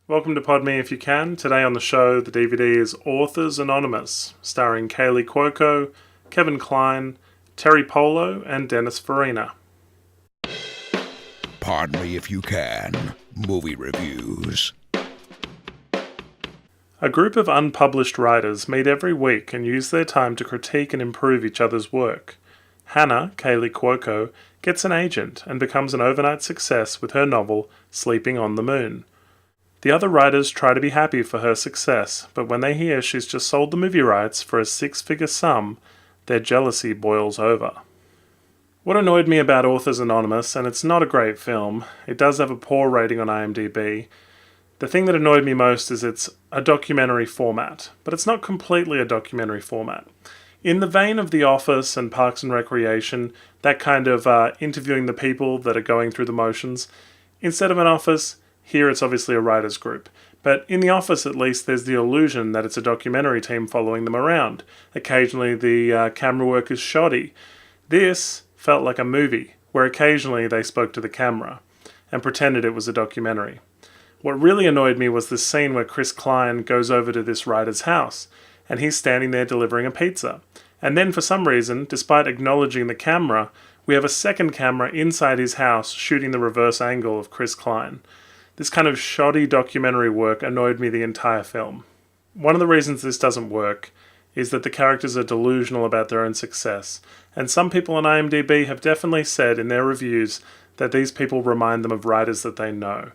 Welcome to Pod Me If You Can. Today on the show, the DVD is Authors Anonymous, starring Kaylee Cuoco, Kevin Kline, Terry Polo, and Dennis Farina. Pod Me If You Can. Movie reviews. A group of unpublished writers meet every week and use their time to critique and improve each other's work. Hannah, Kaylee Cuoco, gets an agent and becomes an overnight success with her novel, Sleeping on the Moon. The other writers try to be happy for her success, but when they hear she's just sold the movie rights for a six-figure sum, their jealousy boils over. What annoyed me about Authors Anonymous, and it's not a great film, it does have a poor rating on IMDb. The thing that annoyed me most is it's a documentary format, but it's not completely a documentary format. In the vein of The Office and Parks and Recreation, that kind of interviewing the people that are going through the motions, instead of an office, here it's obviously a writer's group. But in The Office, at least, there's the illusion that it's a documentary team following them around. Occasionally the camera work is shoddy. This felt like a movie, where occasionally they spoke to the camera and pretended it was a documentary. What really annoyed me was this scene where Chris Kline goes over to this writer's house, and he's standing there delivering a pizza. And then for some reason, despite acknowledging the camera, we have a second camera inside his house shooting the reverse angle of Chris Kline. This kind of shoddy documentary work annoyed me the entire film. One of the reasons this doesn't work is that the characters are delusional about their own success, and some people on IMDb have definitely said in their reviews that these people remind them of writers that they know.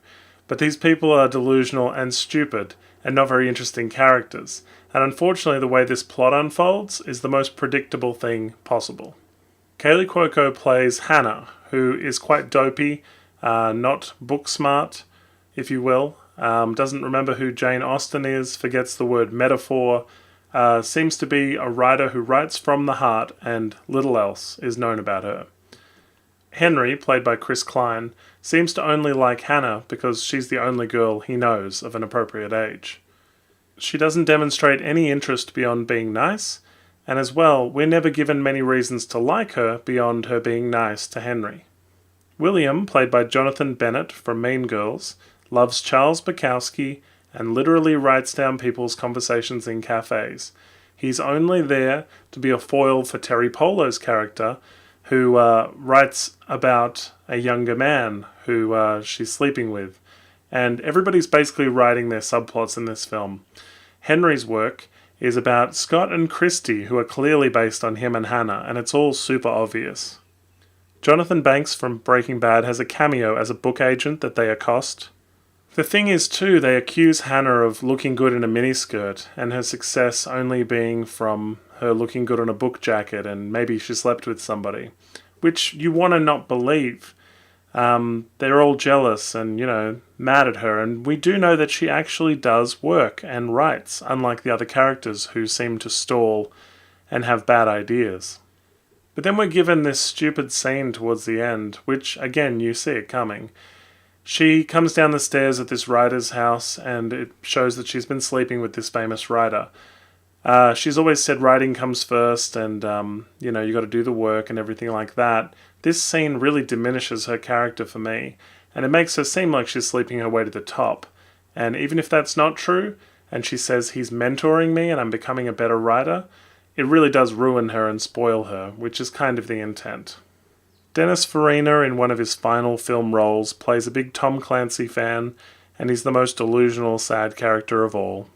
But these people are delusional and stupid, and not very interesting characters, and unfortunately the way this plot unfolds is the most predictable thing possible. Kaylee Cuoco plays Hannah, who is quite dopey, not book smart, if you will, doesn't remember who Jane Austen is, forgets the word metaphor, seems to be a writer who writes from the heart, and little else is known about her. Henry, played by Chris Kline, seems to only like Hannah because she's the only girl he knows of an appropriate age. She doesn't demonstrate any interest beyond being nice, and as well, we're never given many reasons to like her beyond her being nice to Henry. William, played by Jonathan Bennett from Mean Girls, loves Charles Bukowski and literally writes down people's conversations in cafes. He's only there to be a foil for Terry Polo's character, who writes about a younger man who she's sleeping with. And everybody's basically writing their subplots in this film. Henry's work is about Scott and Christy, who are clearly based on him and Hannah, and it's all super obvious. Jonathan Banks from Breaking Bad has a cameo as a book agent that they accost. The thing is, too, they accuse Hannah of looking good in a miniskirt, and her success only being from her looking good in a book jacket, and maybe she slept with somebody, which you want to not believe. They're all jealous and, mad at her, and we do know that she actually does work and writes, unlike the other characters who seem to stall and have bad ideas. But then we're given this stupid scene towards the end, which, again, you see it coming. She comes down the stairs at this writer's house, and it shows that she's been sleeping with this famous writer. She's always said writing comes first, and, you got to do the work and everything like that. This scene really diminishes her character for me, and it makes her seem like she's sleeping her way to the top. And even if that's not true, and she says he's mentoring me and I'm becoming a better writer, it really does ruin her and spoil her, which is kind of the intent. Dennis Farina, in one of his final film roles, plays a big Tom Clancy fan, and he's the most delusional, sad character of all.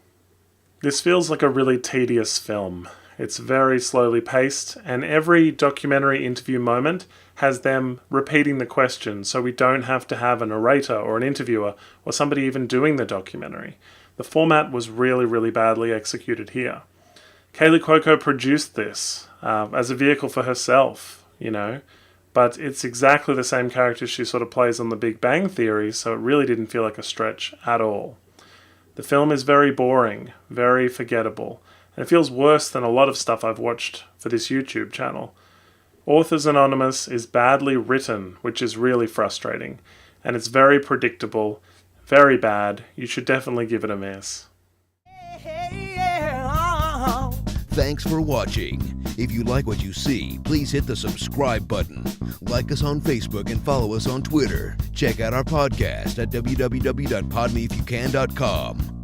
This feels like a really tedious film. It's very slowly paced, and every documentary interview moment has them repeating the question, so we don't have to have a narrator or an interviewer or somebody even doing the documentary. The format was really, really badly executed here. Kaylee Cuoco produced this as a vehicle for herself, but it's exactly the same character she sort of plays on The Big Bang Theory, so it really didn't feel like a stretch at all. The film is very boring, very forgettable, and it feels worse than a lot of stuff I've watched for this YouTube channel. Authors Anonymous is badly written, which is really frustrating, and it's very predictable, very bad. You should definitely give it a miss. Thanks for watching. If you like what you see, please hit the subscribe button. Like us on Facebook and follow us on Twitter. Check out our podcast at www.podmeifyoucan.com.